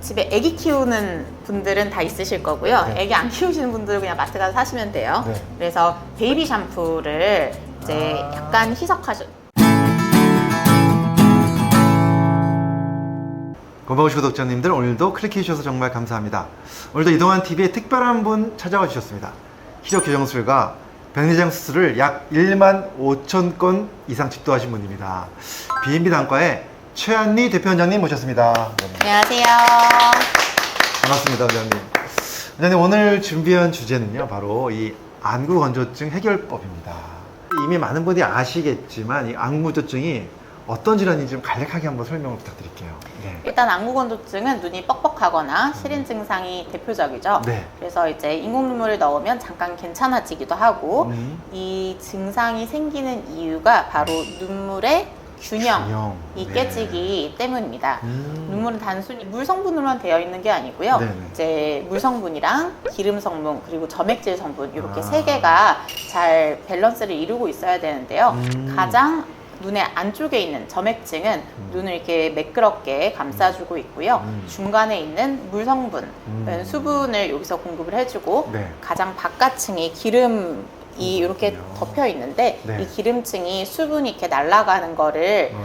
집에 아기 키우는 분들은 다 있으실 거고요. 네. 아기 안 키우시는 분들은 그냥 마트 가서 사시면 돼요. 네. 그래서 베이비 샴푸를 이제 약간 희석하셔. 고마우시 구독자님들, 오늘도 클릭해 주셔서 정말 감사합니다. 오늘도 이동환 TV에 특별한 분 찾아와 주셨습니다. 희적 교정술과 백내장 수술을 약 1만 5천 건 이상 집도하신 분입니다. B&B 단과의 최한리 대표원장님 모셨습니다. 안녕하세요. 반갑습니다, 원장님. 원장님, 오늘 준비한 주제는요, 바로 이 안구 건조증 해결법입니다. 이미 많은 분들이 아시겠지만 이 안구 건조증이 어떤 질환인지 좀 간략하게 한번 설명을 부탁드릴게요. 네. 일단 안구 건조증은 눈이 뻑뻑하거나 시린 증상이 대표적이죠. 네. 그래서 이제 인공 눈물을 넣으면 잠깐 괜찮아지기도 하고 이 증상이 생기는 이유가 바로 눈물의 균형이 네. 깨지기 때문입니다. 눈물은 단순히 물 성분으로만 되어 있는 게 아니고요. 네네. 이제 물 성분이랑 기름 성분 그리고 점액질 성분 이렇게 세 개가 잘 밸런스를 이루고 있어야 되는데요. 가장 눈의 안쪽에 있는 점액층은 눈을 이렇게 매끄럽게 감싸주고 있고요. 중간에 있는 물 성분, 수분을 여기서 공급을 해주고 네. 가장 바깥층이 기름이 이렇게 덮여 있는데 네. 이 기름층이 수분이 이렇게 날아가는 거를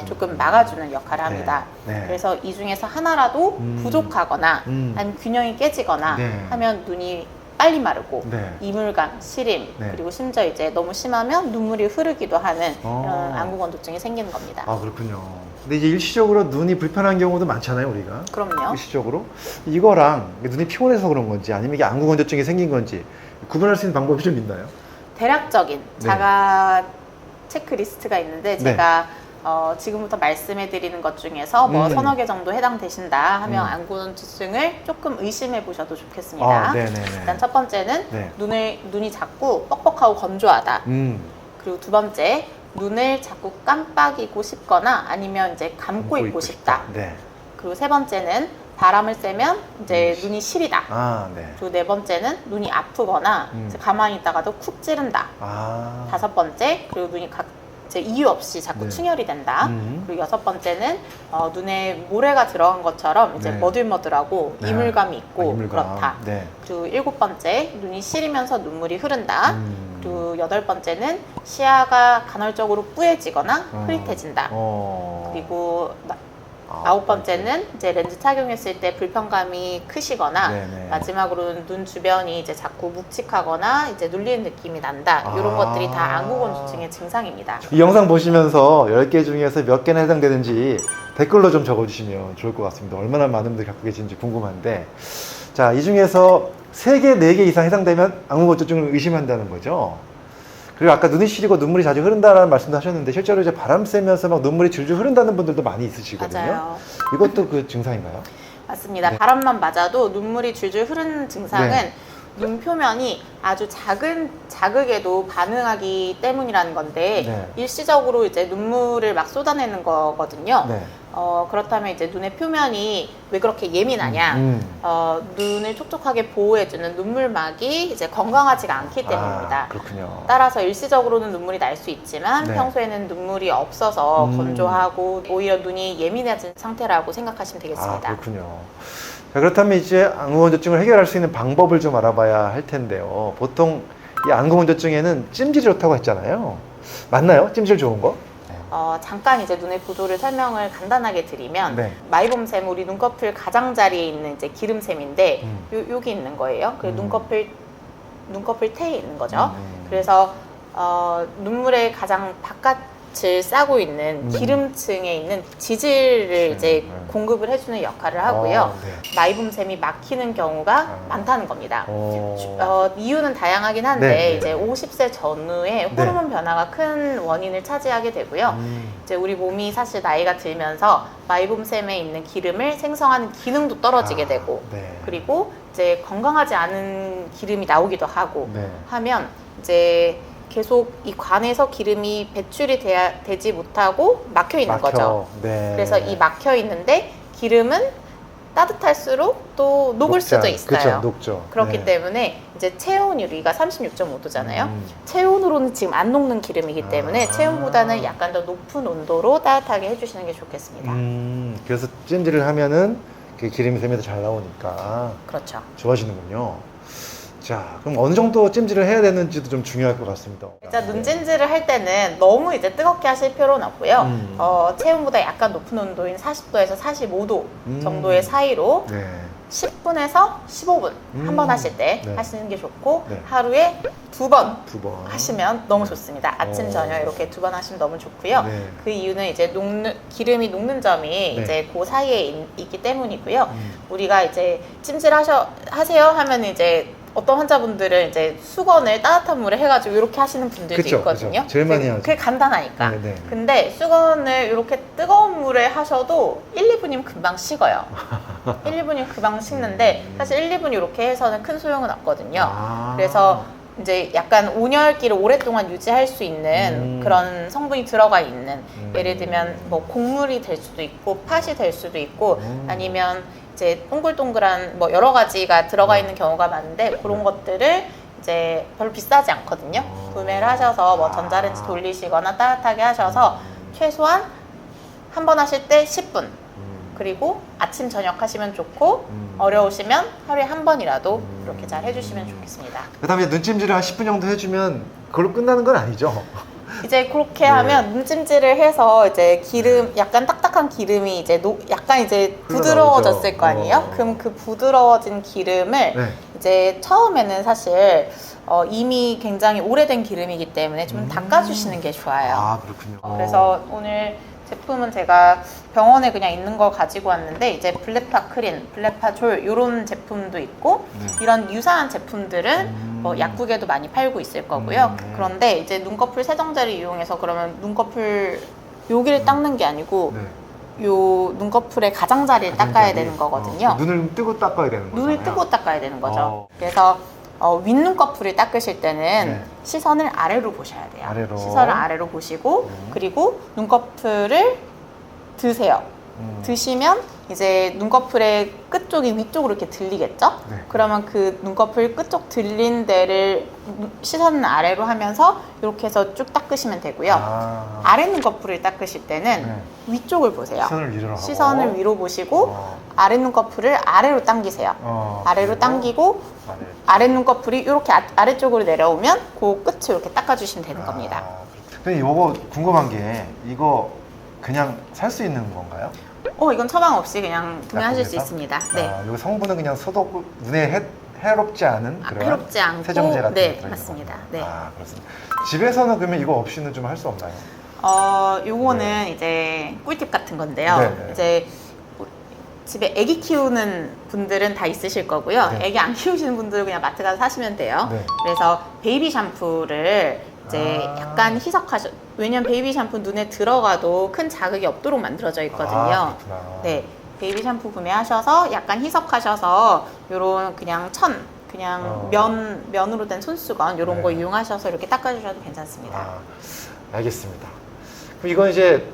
조금 막아주는 역할을 합니다. 네. 그래서 이 중에서 하나라도 부족하거나 아니면 균형이 깨지거나 네. 하면 눈이 빨리 마르고 네. 이물감, 시림 네. 그리고 심지어 이제 너무 심하면 눈물이 흐르기도 하는 이런 안구 건조증이 생기는 겁니다. 아, 그렇군요. 근데 이제 일시적으로 눈이 불편한 경우도 많잖아요, 우리가. 그럼요. 일시적으로. 이거랑 눈이 피곤해서 그런 건지 아니면 이게 안구 건조증이 생긴 건지 구분할 수 있는 방법이 좀 있나요? 대략적인 네. 자가 체크리스트가 있는데 네. 제가 지금부터 말씀해 드리는 것 중에서 뭐 서너 개 정도 해당되신다 하면 안구 건조증을 조금 의심해 보셔도 좋겠습니다. 네네네. 일단 첫 번째는 네. 눈이 자꾸 뻑뻑하고 건조하다. 그리고 두 번째, 눈을 자꾸 깜빡이고 싶거나 아니면 이제 감고 있고 싶다. 네. 그리고 세 번째는 바람을 쐬면 이제 눈이 시리다. 아, 네. 그리고 네 번째는 눈이 아프거나 이제 가만히 있다가도 쿡 찌른다. 아. 다섯 번째, 그리고 눈이 이제 이유 없이 자꾸 네. 충혈이 된다. 그리고 여섯 번째는 눈에 모래가 들어간 것처럼 이제 네. 머들머들하고 네. 이물감이 있고 이물감. 그렇다. 네. 그리고 일곱 번째, 눈이 시리면서 눈물이 흐른다. 그리고 여덟 번째는 시야가 간헐적으로 뿌얘지거나 흐릿해진다. 그리고 아홉 번째는 이제 렌즈 착용했을 때 불편감이 크시거나 네네. 마지막으로는 눈 주변이 이제 자꾸 묵직하거나 이제 눌리는 느낌이 난다. 이런 것들이 다 안구 건조증의 증상입니다. 이 영상 보시면서 10개 중에서 몇 개나 해당되는지 댓글로 좀 적어주시면 좋을 것 같습니다. 얼마나 많은 분들이 갖고 계신지 궁금한데, 자, 이 중에서 3개, 4개 이상 해당되면 안구 건조증을 의심한다는 거죠. 그리고 아까 눈이 시리고 눈물이 자주 흐른다는 말씀도 하셨는데 실제로 이제 바람 쐬면서 막 눈물이 줄줄 흐른다는 분들도 많이 있으시거든요. 맞아요. 이것도 그 증상인가요? 맞습니다. 네. 바람만 맞아도 눈물이 줄줄 흐르는 증상은 네. 눈 표면이 아주 작은 자극에도 반응하기 때문이라는 건데 네. 일시적으로 이제 눈물을 막 쏟아내는 거거든요. 네. 그렇다면 이제 눈의 표면이 왜 그렇게 예민하냐? 눈을 촉촉하게 보호해주는 눈물막이 이제 건강하지가 않기 때문입니다. 아, 그렇군요. 따라서 일시적으로는 눈물이 날 수 있지만 네. 평소에는 눈물이 없어서 건조하고 오히려 눈이 예민해진 상태라고 생각하시면 아, 되겠습니다. 그렇군요. 자, 그렇다면 이제 안구 건조증을 해결할 수 있는 방법을 좀 알아봐야 할 텐데요. 보통 이 안구 건조증에는 찜질이 좋다고 했잖아요. 맞나요? 찜질 좋은 거? 잠깐 이제 눈의 구조를 설명을 간단하게 드리면 네. 마이봄샘 우리 눈꺼풀 가장자리에 있는 이제 기름샘인데 여기 있는 거예요. 그 눈꺼풀 태에 있는 거죠. 그래서 눈물의 가장 바깥을 싸고 있는 기름층에 있는 지질을 이제 공급을 해주는 역할을 하고요. 네. 마이봄샘이 막히는 경우가 많다는 겁니다. 이유는 다양하긴 한데 네, 네. 이제 50세 전후에 호르몬 변화가 큰 원인을 차지하게 되고요. 이제 우리 몸이 사실 나이가 들면서 마이봄샘에 있는 기름을 생성하는 기능도 떨어지게 되고 네. 그리고 이제 건강하지 않은 기름이 나오기도 하고 네. 하면 이제 계속 이 관에서 기름이 배출이 되지 못하고 막혀 있는 거죠. 네. 그래서 이 막혀 있는데 기름은 따뜻할수록 또 녹을 수도 있어요. 그렇죠, 녹죠. 그렇기 네. 때문에 이제 체온 유리가 36.5도잖아요. 체온으로는 지금 안 녹는 기름이기 때문에 체온보다는 약간 더 높은 온도로 따뜻하게 해주시는 게 좋겠습니다. 그래서 찜질을 하면은 그 기름샘에도 잘 나오니까 그렇죠. 좋아지는군요. 자, 그럼 어느 정도 찜질을 해야 되는지도 좀 중요할 것 같습니다. 일단 눈찜질을 할 때는 너무 이제 뜨겁게 하실 필요는 없고요. 체온보다 약간 높은 온도인 40도에서 45도 정도의 사이로 네. 10분에서 15분 한 번 하실 때 네. 하시는 게 좋고 네. 하루에 2번 2번 하시면 너무 좋습니다. 아침, 저녁 이렇게 2번 하시면 너무 좋고요. 네. 그 이유는 이제 기름이 녹는 점이 네. 이제 그 사이에 있기 때문이고요. 우리가 이제 찜질 하세요 하면 이제 어떤 환자분들은 이제 수건을 따뜻한 물에 해가지고 이렇게 하시는 분들도 그쵸, 있거든요. 그쵸. 제일 많이 하죠. 그게 간단하니까. 네, 네. 근데 수건을 이렇게 뜨거운 물에 하셔도 1, 2분이면 금방 식어요. 1, 2분이면 금방 식는데 사실 1, 2분 이렇게 해서는 큰 소용은 없거든요. 아. 그래서 이제 약간 온열기를 오랫동안 유지할 수 있는 그런 성분이 들어가 있는 예를 들면 뭐 곡물이 될 수도 있고 팥이 될 수도 있고 아니면 이제 동글동글한 뭐 여러 가지가 들어가 있는 경우가 많은데 그런 것들을 이제 별로 비싸지 않거든요. 구매를 하셔서 뭐 전자레인지 돌리시거나 따뜻하게 하셔서 최소한 한 번 하실 때 10분 그리고 아침 저녁 하시면 좋고 어려우시면 하루에 한 번이라도 이렇게 잘 해주시면 좋겠습니다. 그 다음에 눈찜질을 한 10분 정도 해주면 그걸로 끝나는 건 아니죠? 이제 그렇게 네. 하면 눈찜질을 해서 이제 기름 약간 딱딱한 기름이 이제 약간 이제 부드러워졌을 거 아니에요? 그럼 그 부드러워진 기름을 네. 이제 처음에는 사실 이미 굉장히 오래된 기름이기 때문에 좀 닦아주시는 게 좋아요. 아, 그렇군요. 그래서 오늘 제품은 제가 병원에 그냥 있는 거 가지고 왔는데 이제 블레파크린, 블레파졸 이런 제품도 있고 네. 이런 유사한 제품들은 뭐 약국에도 많이 팔고 있을 거고요. 그런데 이제 눈꺼풀 세정제를 이용해서 그러면 눈꺼풀 여기를 닦는 게 아니고 네. 요 눈꺼풀의 가장자리를 닦아야 되는 거거든요. 눈을 뜨고 닦아야 되는 거잖아요. 눈을 뜨고 닦아야 되는 거죠. 그래서 윗눈꺼풀을 닦으실 때는 네. 시선을 아래로 보셔야 돼요. 아래로. 시선을 아래로 보시고 그리고 눈꺼풀을 드세요. 드시면 이제 눈꺼풀의 끝쪽이 위쪽으로 이렇게 들리겠죠? 네. 그러면 그 눈꺼풀 끝쪽 들린 데를 시선을 아래로 하면서 이렇게 해서 쭉 닦으시면 되고요. 아래 눈꺼풀을 닦으실 때는 네. 위쪽을 보세요. 시선을 위로 하고. 시선을 위로 보시고 아래 눈꺼풀을 아래로 당기세요. 아래로 그리고 당기고 아래 눈꺼풀이 이렇게 아래쪽으로 내려오면 그 끝을 이렇게 닦아주시면 되는 겁니다. 근데 이거 궁금한 게 이거 그냥 살 수 있는 건가요? 이건 처방 없이 그냥 구매하실 수 약국에서? 있습니다. 네. 이거 성분은 그냥 소독 눈에 해롭지 않은 그런 해롭지 않고 세정제 같은 네, 게 들어있는 맞습니다. 거군요. 네. 그렇습니다. 집에서는 그러면 이거 없이는 좀 할 수 없나요? 요거는 이제 꿀팁 같은 건데요. 네. 이제 집에 아기 키우는 분들은 다 있으실 거고요. 네. 아기 안 키우시는 분들은 그냥 마트 가서 사시면 돼요. 네. 그래서 베이비 샴푸를 이제 약간 왜냐면 베이비 샴푸 눈에 들어가도 큰 자극이 없도록 만들어져 있거든요. 그렇구나. 네. 베이비 샴푸 구매하셔서 약간 희석하셔서 요런 그냥 그냥 면으로 된 손수건 요런 네. 거 이용하셔서 이렇게 닦아주셔도 괜찮습니다. 알겠습니다. 그럼 이건 이제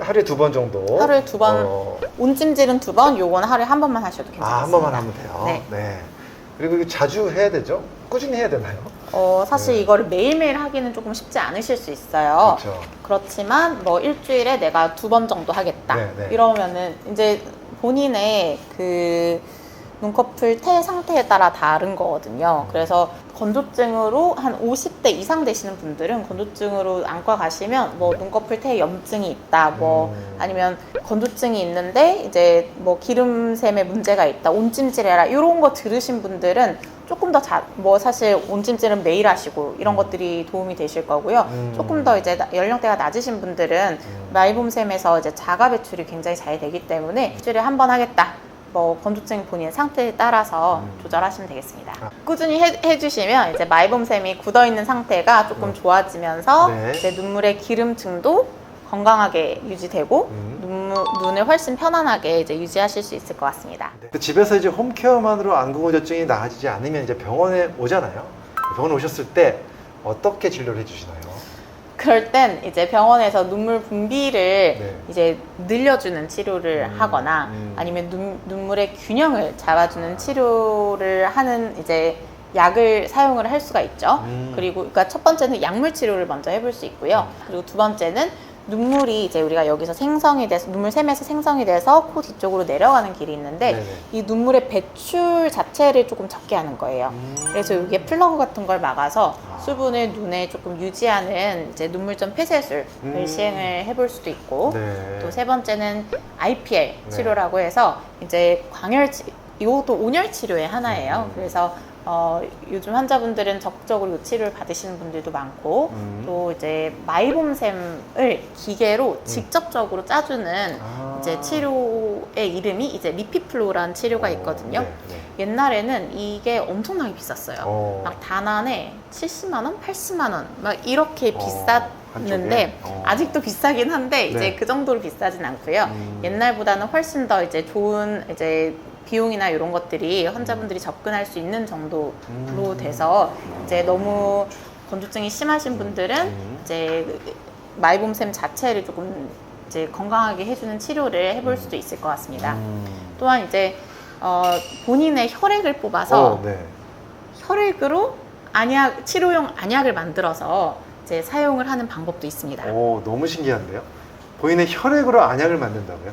하루에 2번 정도. 하루에 2번, 온찜질은 2번, 요거는 하루에 한 번만 하셔도 괜찮습니다. 한 번만 하면 돼요. 네. 그리고 이거 자주 해야 되죠? 꾸준히 해야 되나요? 사실 네. 이거를 매일매일 하기는 조금 쉽지 않으실 수 있어요. 그렇죠. 그렇지만 뭐 일주일에 내가 2번 정도 하겠다. 네. 이러면은 이제 본인의 그 눈꺼풀 태 상태에 따라 다른 거거든요. 그래서 건조증으로 한 50대 이상 되시는 분들은 건조증으로 안과 가시면 뭐 눈꺼풀 태에 염증이 있다, 뭐 아니면 건조증이 있는데 이제 뭐 기름샘에 문제가 있다, 온찜질해라 이런 거 들으신 분들은 조금 더 뭐 사실 온찜질은 매일 하시고 이런 것들이 도움이 되실 거고요. 조금 더 이제 연령대가 낮으신 분들은 마이봄샘에서 이제 자가 배출이 굉장히 잘 되기 때문에 일주일에 한 번 하겠다. 뭐 건조증 본인 상태에 따라서 조절하시면 되겠습니다. 꾸준히 해주시면 이제 마이봄샘이 굳어있는 상태가 조금 좋아지면서 네. 이제 눈물의 기름층도 건강하게 유지되고 눈을 훨씬 편안하게 이제 유지하실 수 있을 것 같습니다. 집에서 이제 홈케어만으로 안구건조증이 나아지지 않으면 이제 병원에 오잖아요. 병원에 오셨을 때 어떻게 진료를 해주시나요? 그럴 땐 이제 병원에서 눈물 분비를 네. 이제 늘려주는 치료를 하거나 아니면 눈물의 균형을 잡아주는 치료를 하는 이제 약을 사용을 할 수가 있죠. 그리고 그러니까 첫 번째는 약물 치료를 먼저 해볼 수 있고요. 그리고 두 번째는 눈물이 이제 우리가 여기서 생성이 돼서 눈물샘에서 생성이 돼서 코 뒤쪽으로 내려가는 길이 있는데 네네. 이 눈물의 배출 자체를 조금 적게 하는 거예요. 그래서 이게 플러그 같은 걸 막아서 수분을 눈에 조금 유지하는 이제 눈물점 폐쇄술을 시행을 해볼 수도 있고 네. 또 세 번째는 IPL 네. 치료라고 해서 이제 이것도 온열 치료의 하나예요. 그래서 요즘 환자분들은 적극적으로 이 치료를 받으시는 분들도 많고 또 이제 마이봄샘을 기계로 직접적으로 짜주는 이제 치료의 이름이 이제 리피플로라는 치료가 있거든요. 네, 네. 옛날에는 이게 엄청나게 비쌌어요. 막 단안에 70만 원, 80만 원 막 이렇게 비쌌는데 한쪽에? 아직도 비싸긴 한데 이제 네. 그 정도로 비싸진 않고요. 옛날보다는 훨씬 더 이제 좋은 이제 비용이나 이런 것들이 환자분들이 접근할 수 있는 정도로 돼서 이제 너무 건조증이 심하신 분들은 이제 마이봄샘 자체를 조금 이제 건강하게 해주는 치료를 해볼 수도 있을 것 같습니다. 또한 이제 본인의 혈액을 뽑아서 네. 혈액으로 치료용 안약을 만들어서 이제 사용을 하는 방법도 있습니다. 너무 신기한데요? 본인의 혈액으로 안약을 만든다고요?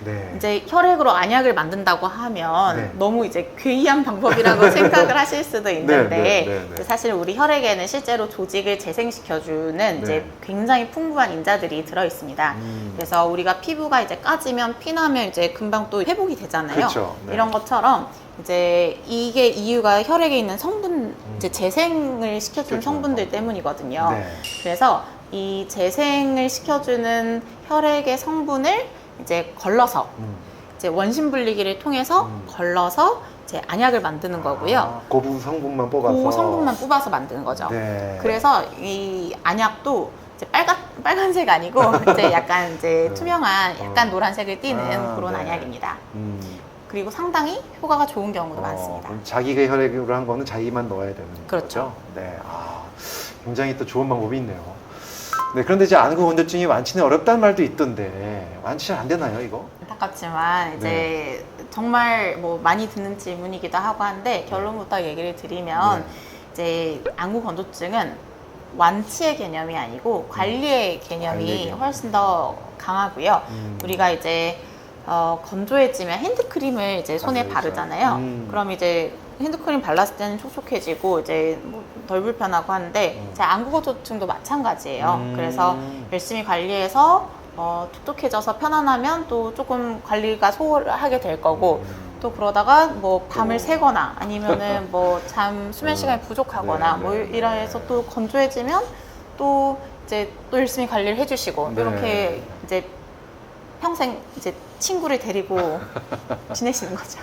네. 이제 혈액으로 안약을 만든다고 하면 네. 너무 이제 괴이한 방법이라고 생각을 하실 수도 있는데 네. 이제 사실 우리 혈액에는 실제로 조직을 재생시켜주는 이제 굉장히 풍부한 인자들이 들어 있습니다. 그래서 우리가 피부가 이제 까지면 피나면 이제 금방 또 회복이 되잖아요. 그렇죠. 네. 이런 것처럼 이제 이게 이유가 혈액에 있는 성분 이제 재생을 시켜주는 성분들 때문이거든요. 네. 그래서 이 재생을 시켜주는 혈액의 성분을 이제 걸러서 이제 원심 분리기를 통해서 걸러서 이제 안약을 만드는 거고요. 그 부분 성분만 뽑아서. 그 성분만 뽑아서 만드는 거죠. 네. 그래서 이 안약도 이제 빨간색 아니고 이제 약간 이제 투명한 약간 노란색을 띠는 그런 네. 안약입니다. 그리고 상당히 효과가 좋은 경우도 많습니다. 그럼 자기가 혈액으로 한 거는 자기만 넣어야 되는 그렇죠. 거죠? 네. 굉장히 또 좋은 방법이 있네요. 네, 그런데 이제 안구 건조증이 완치는 어렵다는 말도 있던데 완치 잘 안 되나요, 이거? 안타깝지만 이제 정말 뭐 많이 듣는 질문이기도 하고 한데 결론부터 얘기를 드리면 이제 안구 건조증은 완치의 개념이 아니고 관리의 개념이 훨씬 더 강하고요. 우리가 이제 건조해지면 핸드크림을 이제 손에 맞아요. 바르잖아요. 그럼 이제 핸드크림 발랐을 때는 촉촉해지고 이제 뭐 덜 불편하고 하는데 제 안구 건조증도 마찬가지예요. 그래서 열심히 관리해서 촉촉해져서 편안하면 또 조금 관리가 소홀하게 될 거고 또 그러다가 뭐 밤을 새거나 아니면은 뭐 수면 시간이 부족하거나 뭐 이래서 또 건조해지면 또 이제 또 열심히 관리를 해주시고 이렇게 이제 평생 이제 친구를 데리고 지내시는 거죠.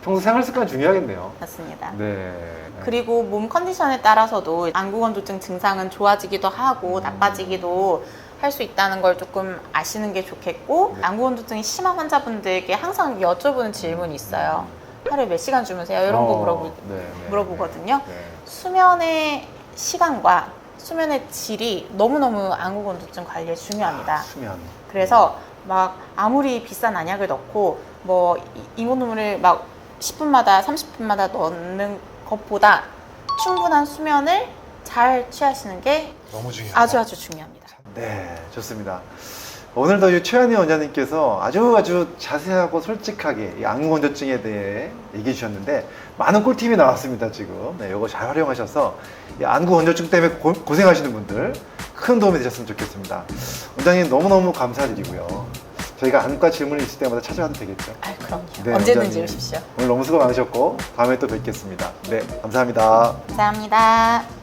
평소 생활 습관 중요하겠네요. 맞습니다. 네. 그리고 몸 컨디션에 따라서도 안구 건조증 증상은 좋아지기도 하고 나빠지기도 할 수 있다는 걸 조금 아시는 게 좋겠고 안구 건조증이 심한 환자분들께 항상 여쭤보는 질문이 있어요. 하루에 몇 시간 주무세요? 이런 거 물어보거든요. 수면의 시간과 수면의 질이 너무너무 안구 건조증 관리에 중요합니다. 수면. 그래서 막 아무리 비싼 안약을 넣고 뭐 인공눈물을 막 10분마다 30분마다 넣는 것보다 충분한 수면을 잘 취하시는 게 너무 중요하다. 아주 중요합니다. 네, 좋습니다. 오늘도 최한희 원장님께서 아주 자세하고 솔직하게 이 안구 건조증에 대해 얘기해 주셨는데 많은 꿀팁이 나왔습니다. 지금 이거 잘 활용하셔서 이 안구 건조증 때문에 고생하시는 분들 큰 도움이 되셨으면 좋겠습니다. 원장님 너무너무 감사드리고요. 저희가 안과 질문이 있을 때마다 찾아와도 되겠죠? 그럼요. 네, 언제든지 원장님. 오십시오. 오늘 너무 수고 많으셨고 다음에 또 뵙겠습니다. 네, 감사합니다. 감사합니다.